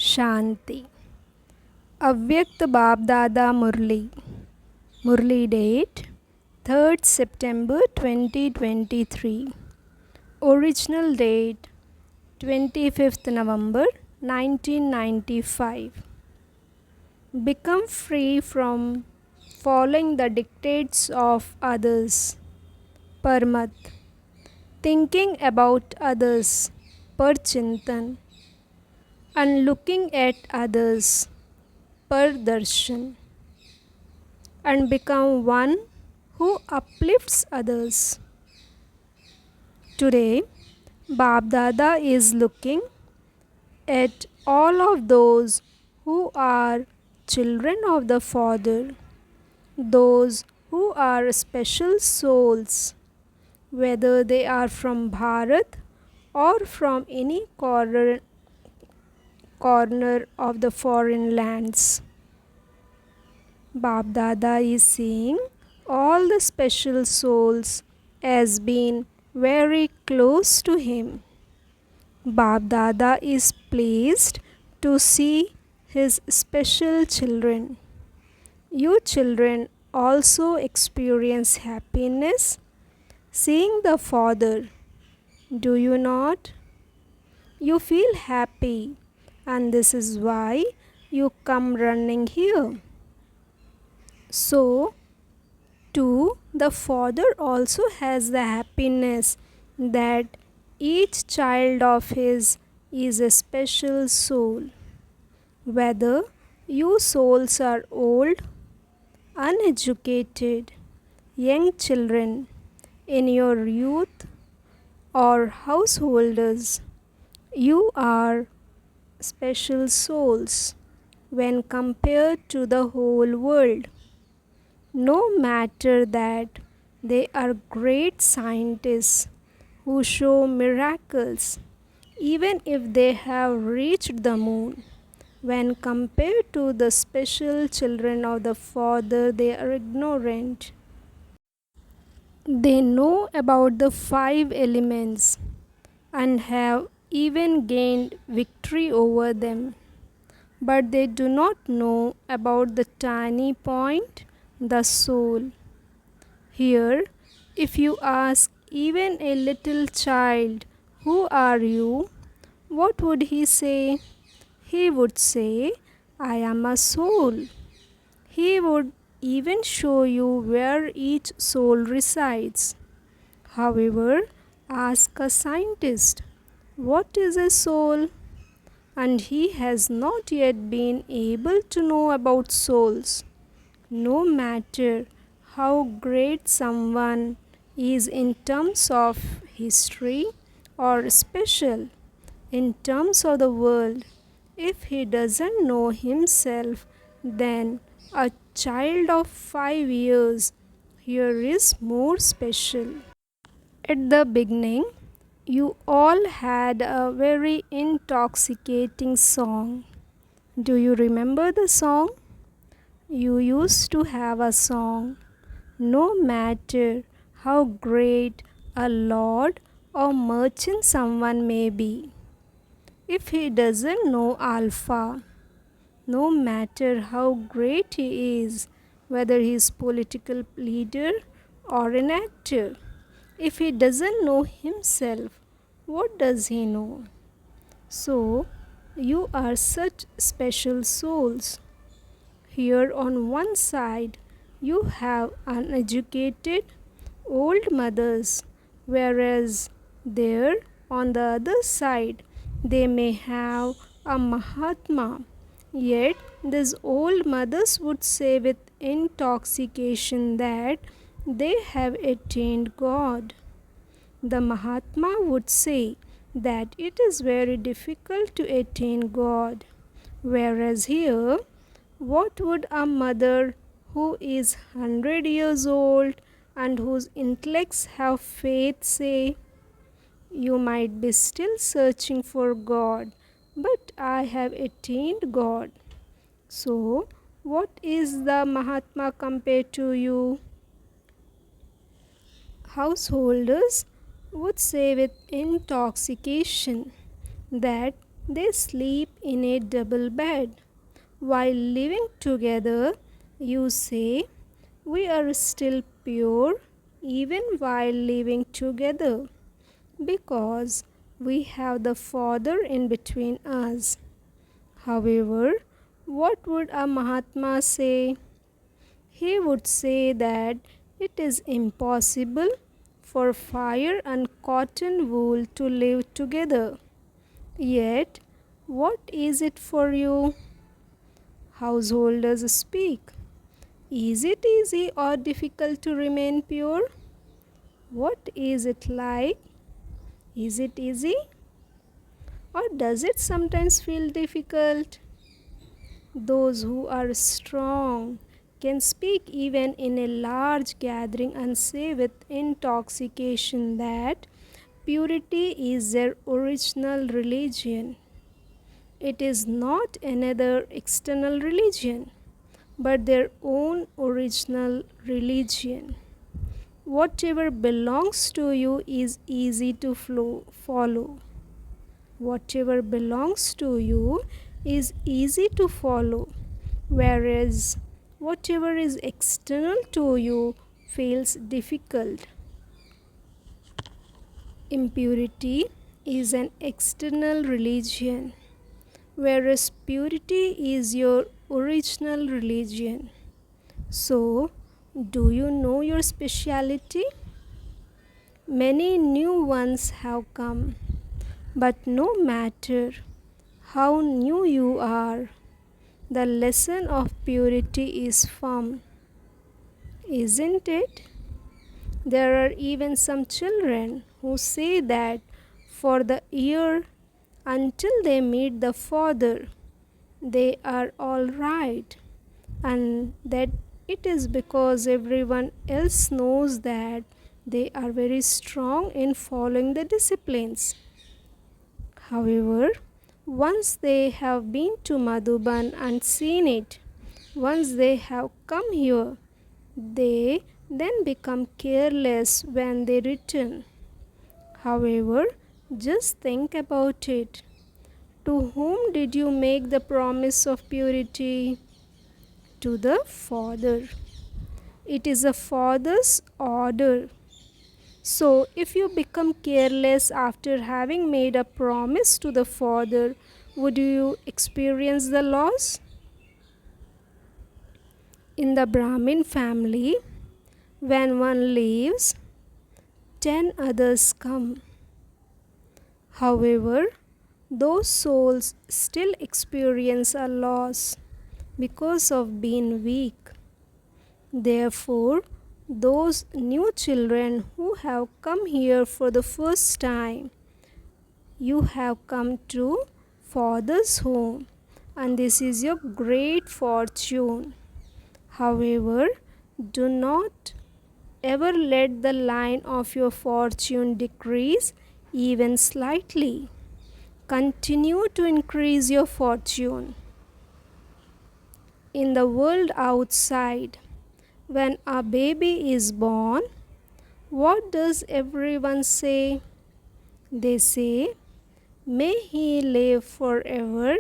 Shanti. Avyakt BapDada Murli. Murli date 3rd September 2023. Original date 25th November 1995. Become free from following the dictates of others. Parmat. Thinking about others. Parchintan. And looking at others. Pardarshan. And become one who uplifts others. Today, BapDada is looking at all of those who are children of the Father, those who are special souls, whether they are from Bharat or from any corner of the foreign lands. BapDada is seeing all the special souls as being very close to him. BapDada is pleased to see his special children. You children also experience happiness seeing the Father, do you not? You feel happy, and this is why you come running here. So, too, the Father also has the happiness that each child of his is a special soul. Whether you souls are old, uneducated, young children, in your youth, or householders, you are special souls when compared to the whole world. No matter that they are great scientists who show miracles, even if they have reached the moon, when compared to the special children of the Father, they are ignorant. They know about the 5 elements and have even gained victory over them. But they do not know about the tiny point, the soul. Here, if you ask even a little child, "Who are you?" what would he say? He would say, "I am a soul." He would even show you where each soul resides. However, ask a scientist, "What is a soul?" and he has not yet been able to know about souls. No matter how great someone is in terms of history or special in terms of the world, if he doesn't know himself, then a child of 5 years here is more special. At the beginning, you all had a very intoxicating song. Do you remember the song? You used to have a song. No matter how great a lord or merchant someone may be, if he doesn't know Alpha, no matter how great he is, whether he is political leader or an actor, if he doesn't know himself, what does he know? So, you are such special souls. Here on one side, you have uneducated old mothers, whereas there on the other side, they may have a Mahatma. Yet, these old mothers would say with intoxication that they have attained God. The Mahatma would say that it is very difficult to attain God. Whereas here, what would a mother who is 100 years old and whose intellects have faith say? You might be still searching for God, but I have attained God. So, what is the Mahatma compared to you? Householders would say with intoxication that They sleep in a double bed. While living together, you say, we are still pure even while living together because we have the Father in between us. However, what would a Mahatma say? He would say that it is impossible for fire and cotton wool to live together. Yet, what is it for you? Householders speak. Is it easy or difficult to remain pure? What is it like? Is it easy? Or does it sometimes feel difficult? Those who are strong can speak even in a large gathering and say with intoxication that purity is their original religion. It is not another external religion, but their own original religion. Whatever belongs to you is easy to follow. Whatever belongs to you is easy to follow, whereas whatever is external to you feels difficult. Impurity is an external religion, whereas purity is your original religion. So, do you know your speciality? Many new ones have come, but no matter how new you are, the lesson of purity is firm, isn't it? There are even some children who say that for the year until they meet the Father, they are all right, and that it is because everyone else knows that they are very strong in following the disciplines. However, once they have been to Madhuban and seen it, once they have come here, they then become careless when they return. However, just think about it. To whom did you make the promise of purity? To the Father. It is a Father's order. So, if you become careless after having made a promise to the Father, would you experience the loss? In the Brahmin family, when one leaves, 10 others come. However, those souls still experience a loss because of being weak. Therefore, those new children who have come here for the first time, you have come to Father's home, and this is your great fortune. However, do not ever let the line of your fortune decrease even slightly. Continue to increase your fortune. In the world outside, when a baby is born, what does everyone say? They say, may he live forever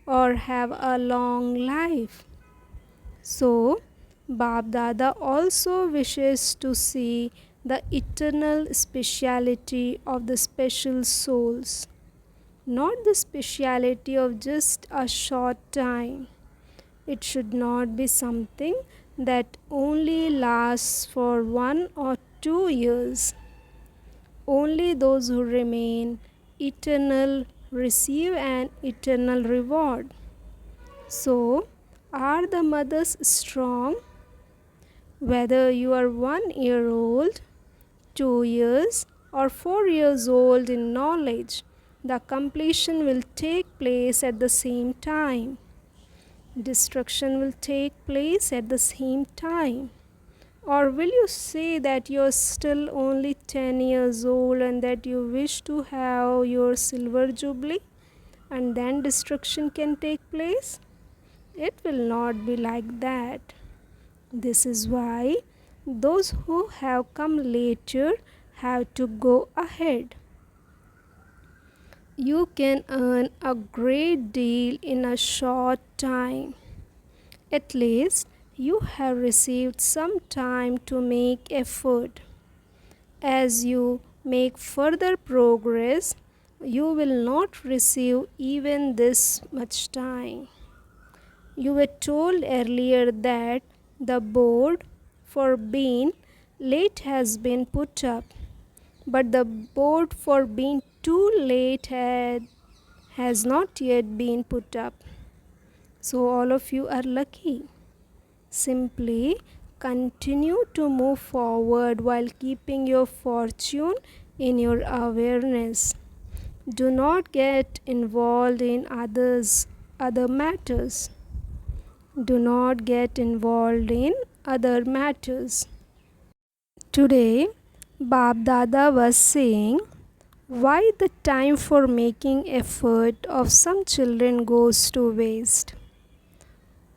or have a long life. So, BapDada also wishes to see the eternal speciality of the special souls, not the speciality of just a short time. It should not be something that only lasts for 1 or 2 years. Only those who remain eternal receive an eternal reward. So, are the mothers strong? Whether you are 1 year old, 2 years, or 4 years old in knowledge, the completion will take place at the same time. Destruction will take place at the same time. Or will you say that you are still only 10 years old and that you wish to have your silver jubilee and then destruction can take place? It will not be like that. This is why those who have come later have to go ahead. You can earn a great deal in a short time. At least you have received some time to make effort. As you make further progress, you will not receive even this much time. You were told earlier that the board for being late has been put up, but the board for being too late has not yet been put up. So, all of you are lucky. Simply continue to move forward while keeping your fortune in your awareness. Do not get involved in other matters. Do not get involved in other matters. Today, BapDada was saying why the time for making effort of some children goes to waste.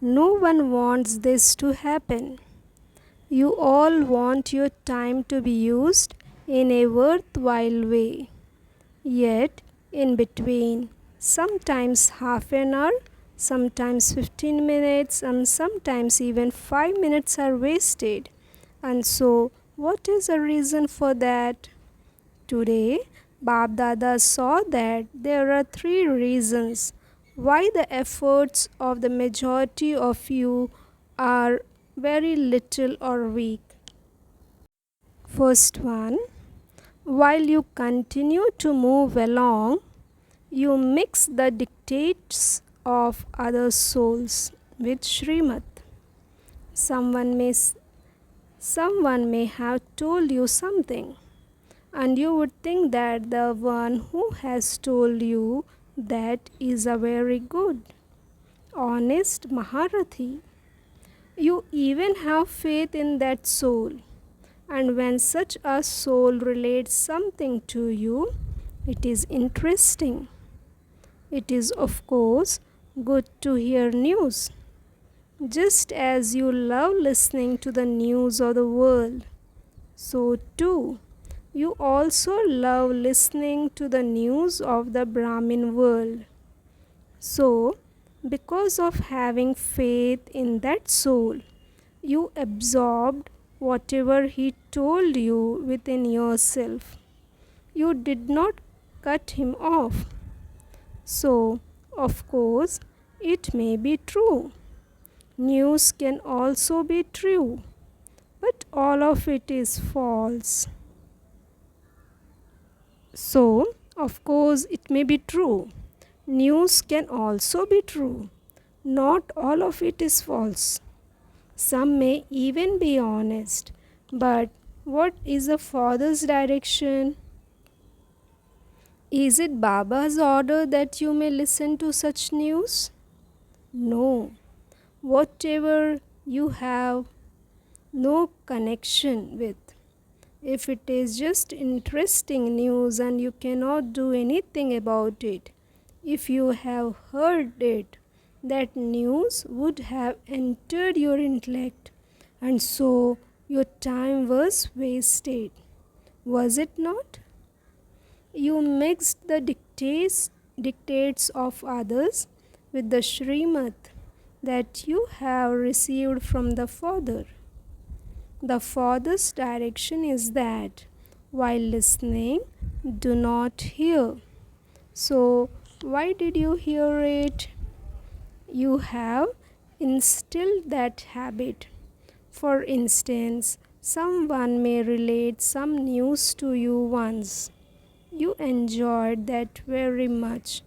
No one wants this to happen. You all want your time to be used in a worthwhile way. Yet, in between, sometimes half an hour, sometimes 15 minutes, and sometimes even 5 minutes are wasted. And so, what is the reason for that? Today, BapDada saw that there are 3 reasons why the efforts of the majority of you are very little or weak. First one, while you continue to move along, you mix the dictates of other souls with Srimad. Someone may have told you something, and you would think that the one who has told you that is a very good, honest Maharathi. You even have faith in that soul. And when such a soul relates something to you, it is interesting. It is, of course, good to hear news. Just as you love listening to the news of the world, so too, you also love listening to the news of the Brahmin world. So, because of having faith in that soul, you absorbed whatever he told you within yourself. You did not cut him off. So, of course, it may be true. News can also be true, but all of it is false. So, of course, it may be true. News can also be true. Not all of it is false. Some may even be honest. But what is the Father's direction? Is it Baba's order that you may listen to such news? No. Whatever you have no connection with. If it is just interesting news and you cannot do anything about it, if you have heard it, that news would have entered your intellect, and so your time was wasted. Was it not? You mixed the dictates of others with the Srimad that you have received from the Father. The Father's direction is that while listening, do not hear. So, why did you hear it? You have instilled that habit. For instance, someone may relate some news to you once. You enjoyed that very much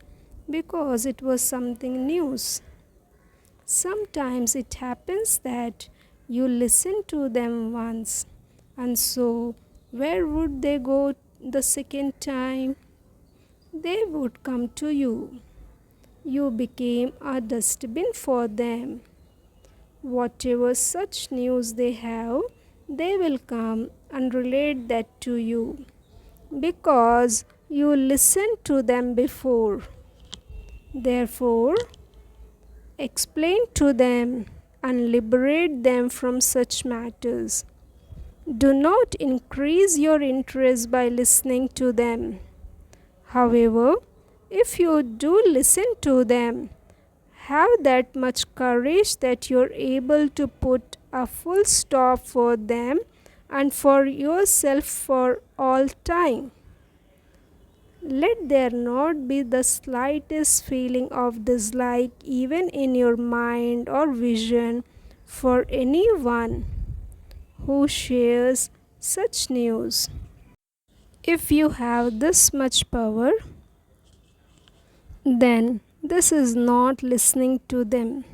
because it was something news. Sometimes it happens that you listen to them once, and so where would they go the second time? They would come to you. You became a dustbin for them. Whatever such news they have, they will come and relate that to you because you listened to them before. Therefore, explain to them and liberate them from such matters. Do not increase your interest by listening to them. However, If you do listen to them, have that much courage that you're able to put a full stop for them and for yourself for all time. Let there not be the slightest feeling of dislike even in your mind or vision for anyone who shares such news. If you have this much power, then this is not listening to them,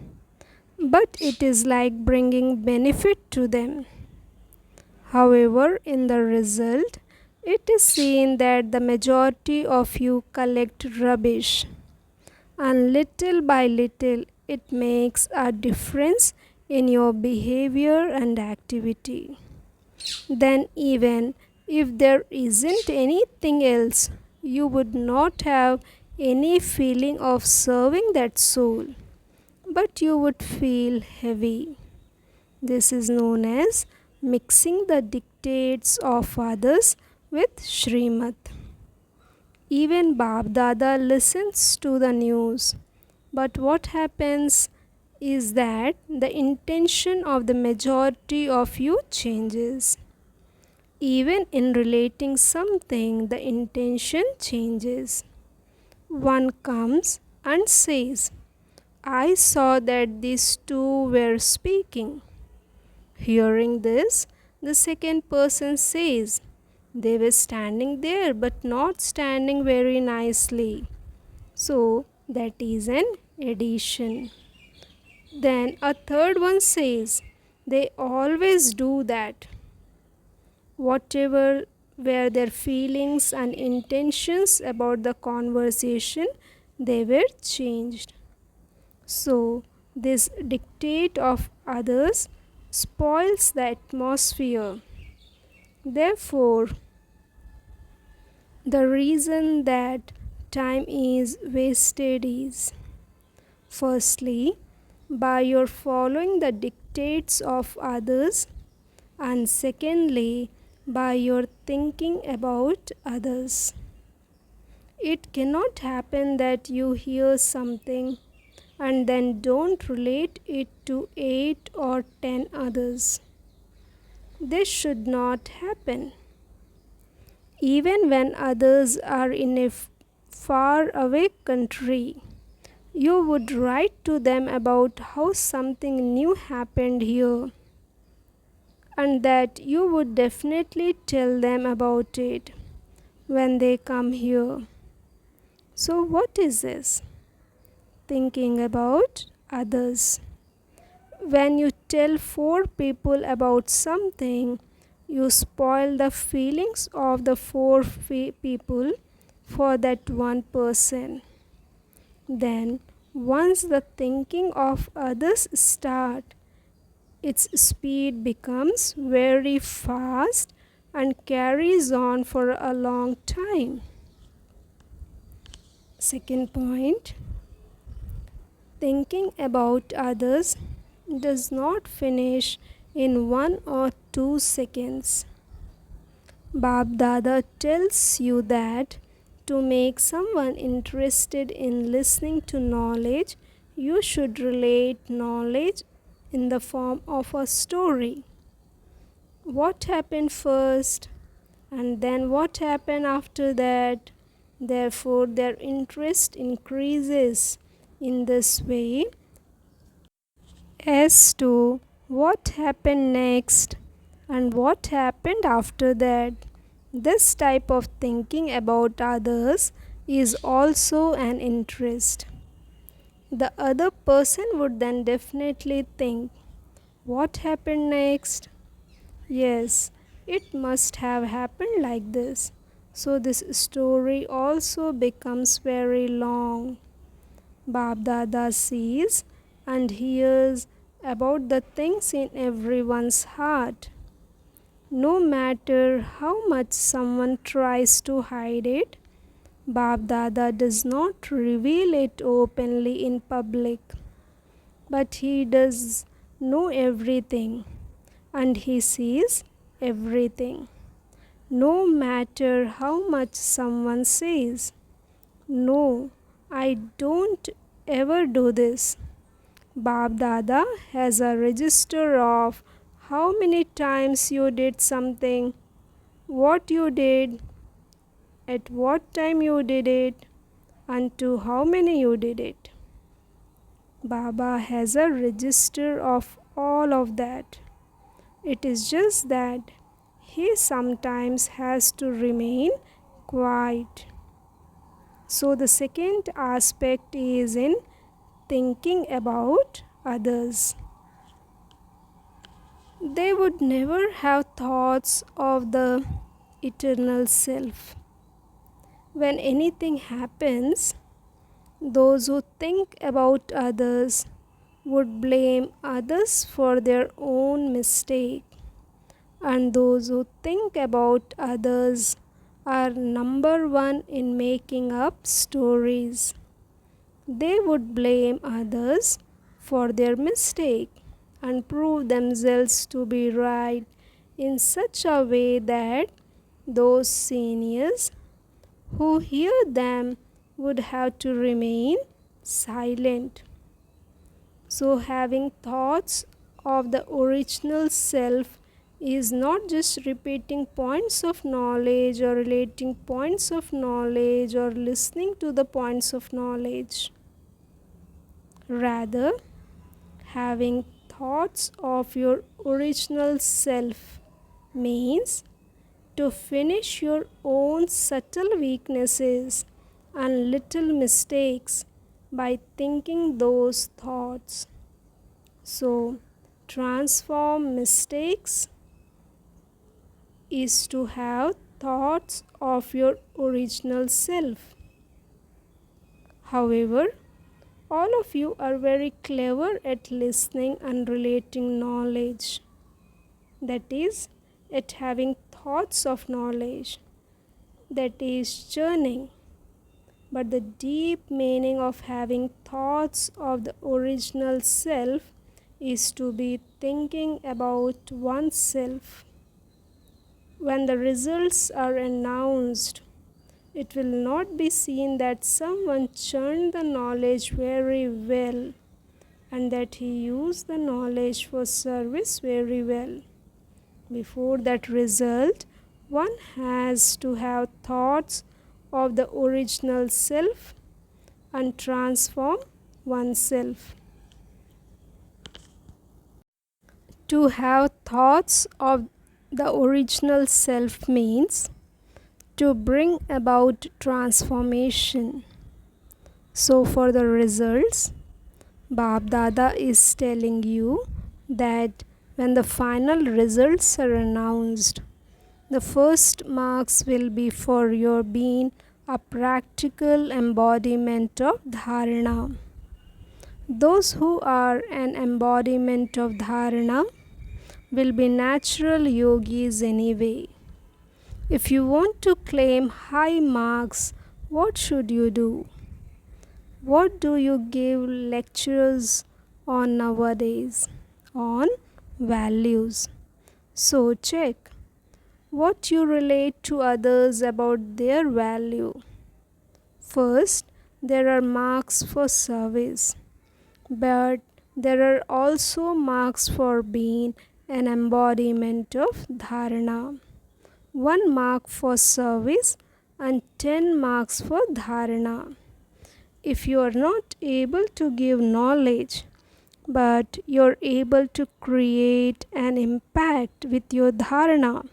but it is like bringing benefit to them. However, in the result, it is seen that the majority of you collect rubbish, and little by little it makes a difference in your behavior and activity. Then, even if there isn't anything else, you would not have any feeling of serving that soul, but you would feel heavy. This is known as mixing the dictates of others with Srimad. Even BapDada listens to the news, but what happens is that the intention of the majority of you changes. Even in relating something, the intention changes. One comes and says, I saw that these two were speaking. Hearing this, the second person says, they were standing there but not standing very nicely. So that is an addition. Then a third one says, they always do that. Whatever were their feelings and intentions about the conversation, they were changed. So, this dictate of others spoils the atmosphere. Therefore, the reason that time is wasted is firstly, by your following the dictates of others, and secondly, by your thinking about others. It cannot happen that you hear something and then don't relate it to 8 or 10 others. This should not happen. Even when others are in a far away country, you would write to them about how something new happened here, and that you would definitely tell them about it when they come here. So, what is this? Thinking about others. When you tell 4 people about something, you spoil the feelings of the 4 people for that one person. Then, once the thinking of others start, its speed becomes very fast and carries on for a long time. Second point, thinking about others does not finish in 1 or 2 seconds. BapDada tells you that to make someone interested in listening to knowledge, you should relate knowledge in the form of a story. What happened first, and then what happened after that? Therefore, their interest increases in this way as to what happened next and what happened after that. This type of thinking about others is also an interest. The other person would then definitely think, what happened next? Yes, it must have happened like this. So this story also becomes very long. BapDada sees and hears about the things in everyone's heart. No matter how much someone tries to hide it, BapDada does not reveal it openly in public. But he does know everything, and he sees everything. No matter how much someone says, No, I don't ever do this. BapDada has a register of how many times you did something, what you did, at what time you did it, and to how many you did it. Baba has a register of all of that. It is just that he sometimes has to remain quiet. So, the second aspect is in thinking about others. They would never have thoughts of the eternal self. When anything happens, those who think about others would blame others for their own mistake, and those who think about others are number one in making up stories. They would blame others for their mistake and prove themselves to be right in such a way that those seniors who hear them would have to remain silent. So, having thoughts of the original self is not just repeating points of knowledge or relating points of knowledge or listening to the points of knowledge. Rather, having thoughts of your original self means to finish your own subtle weaknesses and little mistakes by thinking those thoughts. So, transform mistakes is to have thoughts of your original self. However, all of you are very clever at listening and relating knowledge. That is, at having thoughts of knowledge. That is churning. But the deep meaning of having thoughts of the original self is to be thinking about oneself. When the results are announced, it will not be seen that someone churned the knowledge very well and that he used the knowledge for service very well. Before that result, one has to have thoughts of the original self and transform oneself. To have thoughts of the original self means to bring about transformation. So, for the results, BapDada is telling you that when the final results are announced, the first marks will be for your being a practical embodiment of dharana. Those who are an embodiment of dharana will be natural yogis anyway. If you want to claim high marks, what should you do? What do you give lectures on nowadays? On values. So check what you relate to others about their value. First, there are marks for service, but there are also marks for being an embodiment of dharana. 1 mark for service and 10 marks for dharana. If you are not able to give knowledge, but you're able to create an impact with your dharana,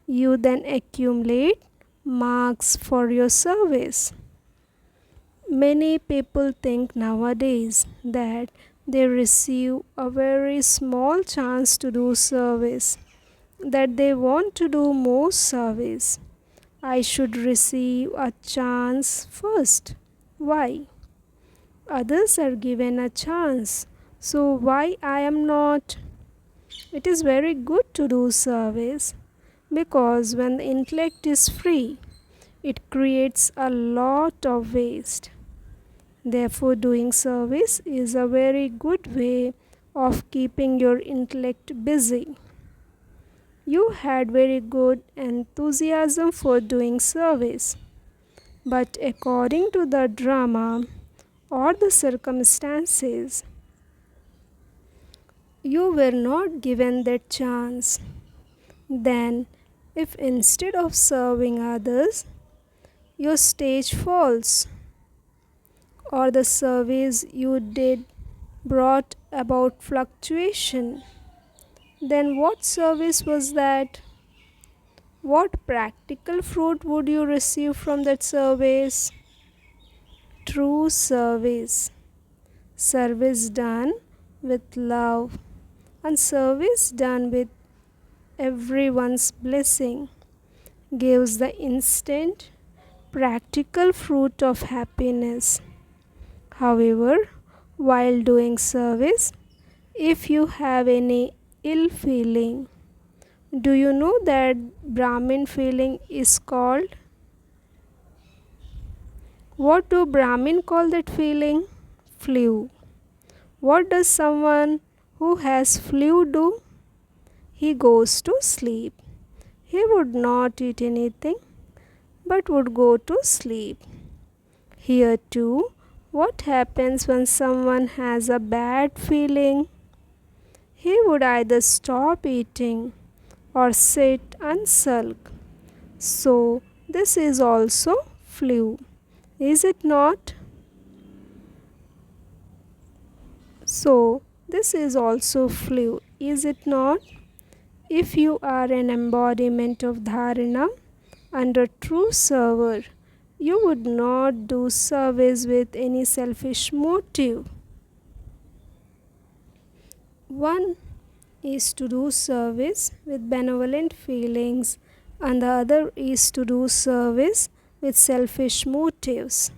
you then accumulate marks for your service. Many people think nowadays that they receive a very small chance to do service, that they want to do more service. I should receive a chance first. Why? Others are given a chance, so why I am not? It is very good to do service because when the intellect is free, it creates a lot of waste. Therefore, doing service is a very good way of keeping your intellect busy. You had very good enthusiasm for doing service. But according to the drama or the circumstances, you were not given that chance. Then, if instead of serving others, your stage falls, or the service you did brought about fluctuation, then what service was that? What practical fruit would you receive from that service? True service. Service done with love, and service done with everyone's blessing gives the instant practical fruit of happiness. However, while doing service, if you have any ill feeling, do you know that Brahmin feeling is called? What do Brahmin call that feeling? Flu. What does someone who has flu do? He goes to sleep. He would not eat anything but would go to sleep. Here too, what happens when someone has a bad feeling? He would either stop eating or sit and sulk. So, this is also flu, is it not? So, this is also flu, is it not? If you are an embodiment of dharana and a true server, you would not do service with any selfish motive. One is to do service with benevolent feelings, and the other is to do service with selfish motives,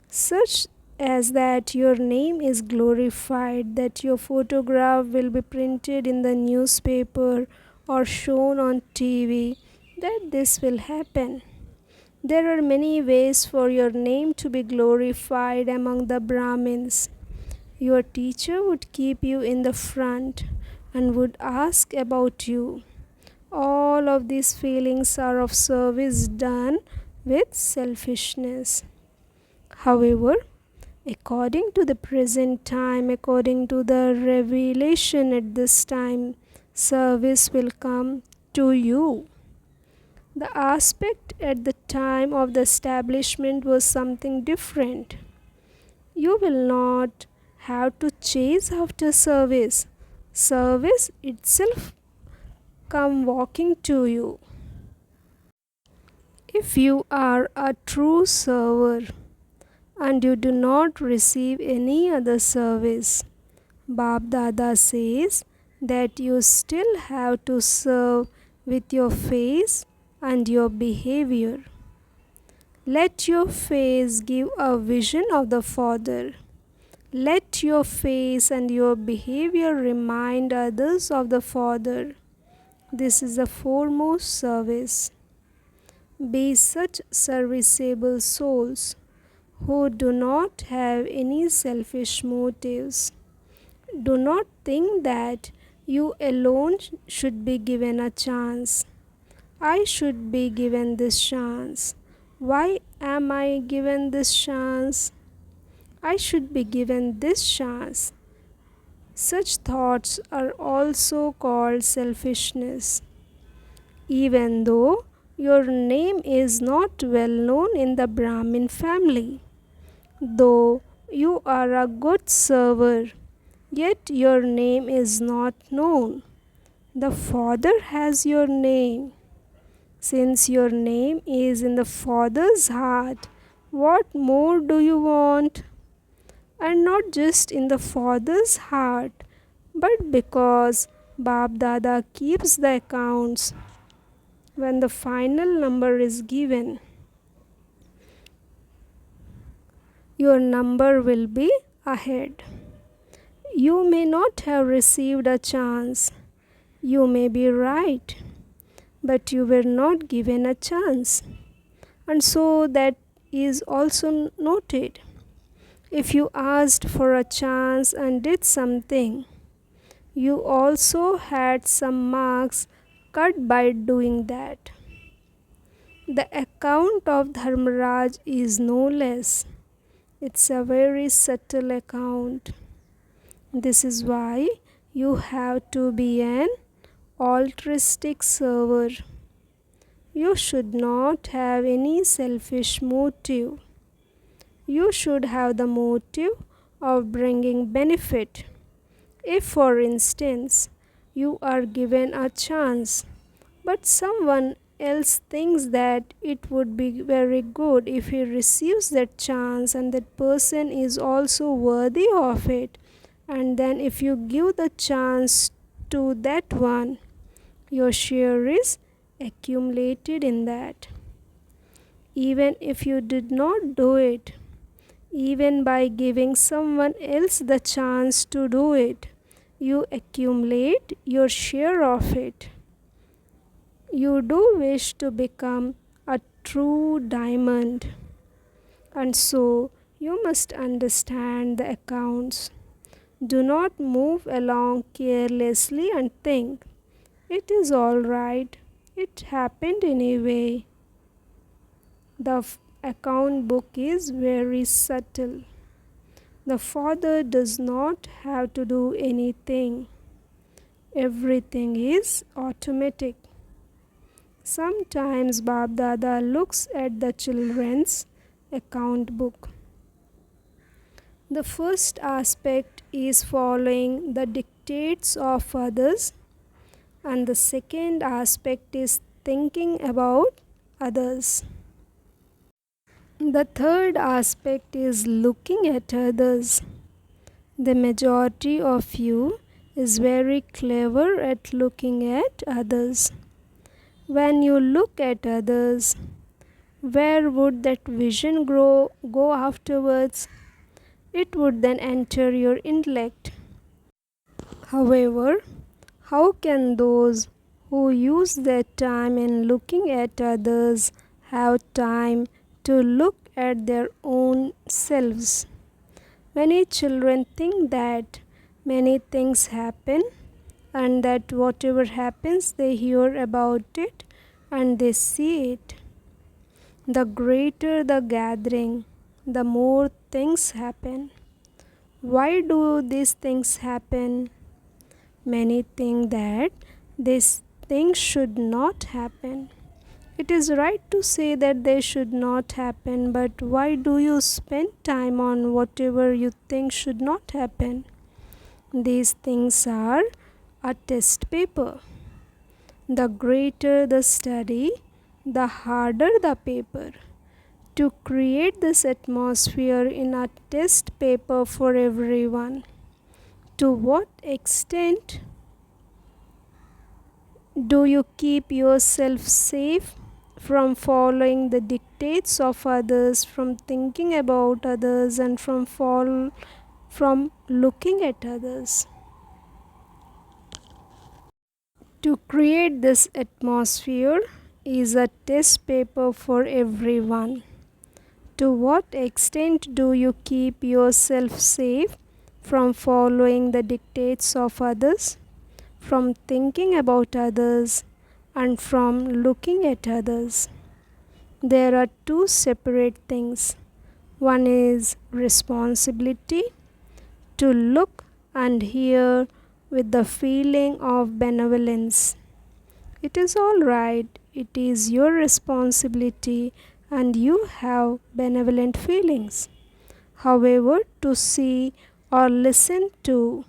such as that your name is glorified, that your photograph will be printed in the newspaper or shown on TV, that this will happen. There are many ways for your name to be glorified among the Brahmins. Your teacher would keep you in the front and would ask about you. All of these feelings are of service done with selfishness. However, according to the present time, according to the revelation at this time, service will come to you. The aspect at the time of the establishment was something different. You will not have to chase after service. Service itself come walking to you. If you are a true server and you do not receive any other service, BapDada says that you still have to serve with your face and your behavior. Let your face give a vision of the Father. Let your face and your behavior remind others of the Father. This is the foremost service. Be such serviceable souls who do not have any selfish motives. Do not think that you alone should be given a chance. I should be given this chance. Why am I given this chance? I should be given this chance. Such thoughts are also called selfishness. Even though your name is not well known in the Brahmin family, though you are a good server, yet your name is not known. The Father has your name. Since your name is in the Father's heart, what more do you want? And not just in the Father's heart, but because BapDada keeps the accounts. When the final number is given, your number will be ahead. You may not have received a chance. You may be right, but you were not given a chance. And so that is also noted. If you asked for a chance and did something, you also had some marks cut by doing that. The account of Dharmaraj is no less. It's a very subtle account. This is why you have to be an altruistic server. You should not have any selfish motive. You should have the motive of bringing benefit. If, for instance, you are given a chance, but someone else thinks that it would be very good if he receives that chance and that person is also worthy of it, and then if you give the chance to that one, your share is accumulated in that. Even if you did not do it, even by giving someone else the chance to do it, you accumulate your share of it. You do wish to become a true diamond, and so you must understand the accounts. Do not move along carelessly and think, it is all right, it happened anyway. The account book is very subtle. The father does not have to do anything. Everything is automatic. Sometimes BapDada looks at the children's account book. The first aspect is following the dictates of others, and the second aspect is thinking about others. The third aspect is looking at others. The majority of you is very clever at looking at others. When you look at others, where would that vision go afterwards? It would then enter your intellect. However, how can those who use their time in looking at others have time to look at their own selves? Many children think that many things happen and that whatever happens they hear about it and they see it. The greater the gathering, the more things happen. Why do these things happen? Many think that these things should not happen. It is right to say that they should not happen, but why do you spend time on whatever you think should not happen? These things are a test paper. The greater the study, the harder the paper. To create this atmosphere in a test paper for everyone. To what extent do you keep yourself safe from following the dictates of others, from thinking about others, and from looking at others? To create this atmosphere is a test paper for everyone. To what extent do you keep yourself safe from following the dictates of others, from thinking about others, and from looking at others? There are two separate things. One is responsibility, to look and hear with the feeling of benevolence. It is all right, it is your responsibility and you have benevolent feelings. However, to see or listen to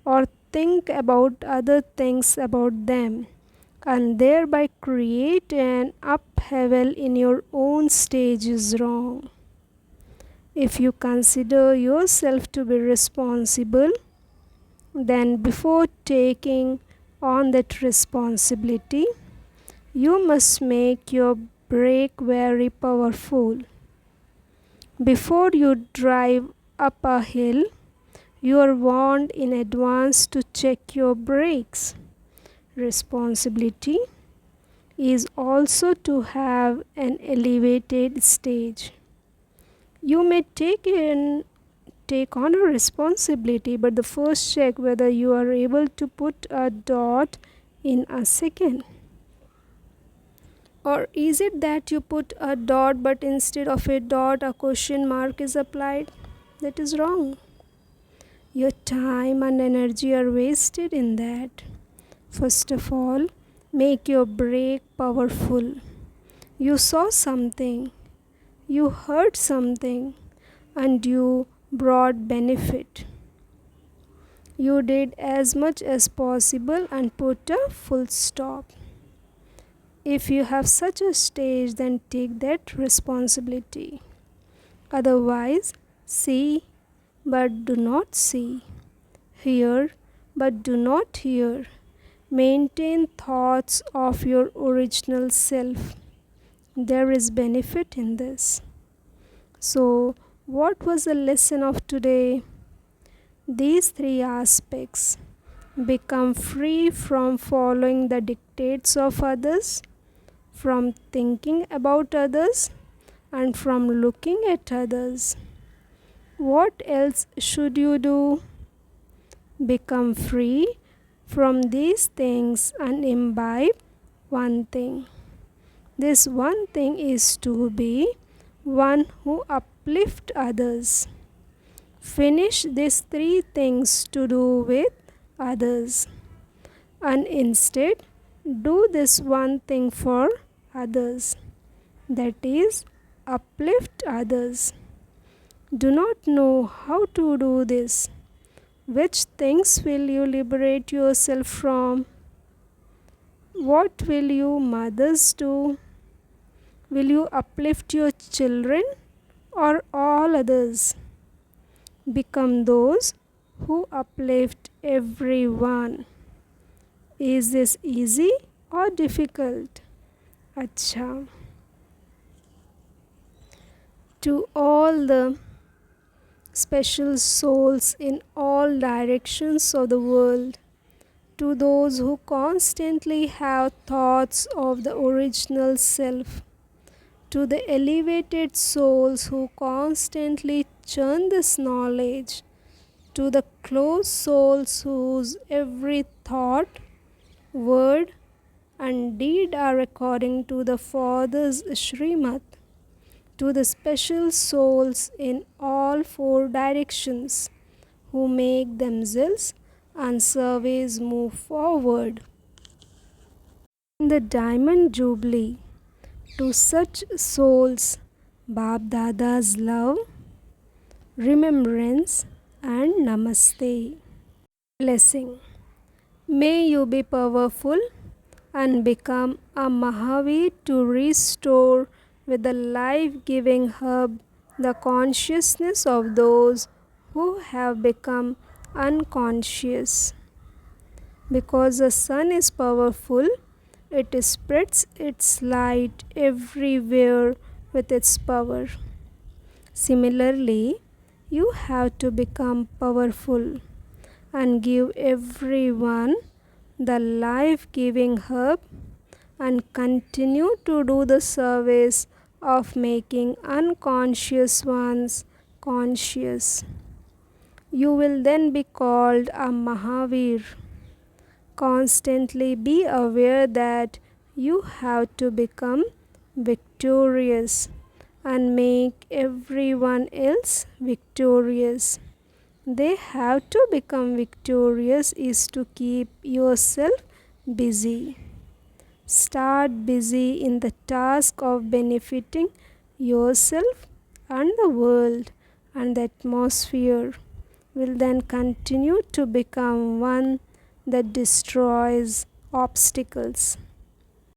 or think about other things about them and thereby create an upheaval in your own stage is wrong. If you consider yourself to be responsible, then before taking on that responsibility, you must make your brake very powerful. Before you drive up a hill, you are warned in advance to check your brakes. Responsibility is also to have an elevated stage. You may take on a responsibility, but the first check whether you are able to put a dot in a second. Or is it that you put a dot but instead of a dot a question mark is applied? That is wrong. Your time and energy are wasted in that. First of all, make your break powerful. You saw something, you heard something, and you brought benefit. You did as much as possible and put a full stop. If you have such a stage, then take that responsibility. Otherwise, see but do not see. Hear but do not hear. Maintain thoughts of your original self. There is benefit in this. So, what was the lesson of today? These three aspects: become free from following the dictates of others, from thinking about others, and from looking at others. What else should you do? Become free from these things and imbibe one thing. This one thing is to be one who uplifts others. Finish these three things to do with others, and instead do this one thing for others, that is, uplift others. Do not know how to do this. Which things will you liberate yourself from? What will you mothers do? Will you uplift your children or all others? Become those who uplift everyone. Is this easy or difficult? Acha. To all the special souls in all directions of the world, to those who constantly have thoughts of the original self, to the elevated souls who constantly churn this knowledge, to the close souls whose every thought, word, and deed are according to the Father's Srimad, to the special souls in all four directions who make themselves and surveys move forward. In the Diamond Jubilee, to such souls, BapDada's love, remembrance, and namaste. Blessing. May you be powerful and become a Mahavir to restore with the life-giving hub the consciousness of those who have become unconscious. Because the sun is powerful, it spreads its light everywhere with its power. Similarly, you have to become powerful and give everyone the life-giving herb and continue to do the service of making unconscious ones conscious. You will then be called a Mahavir. Constantly be aware that you have to become victorious and make everyone else victorious. They have to become victorious is to keep yourself busy. Start busy in the task of benefiting yourself and the world, and the atmosphere will then continue to become one that destroys obstacles.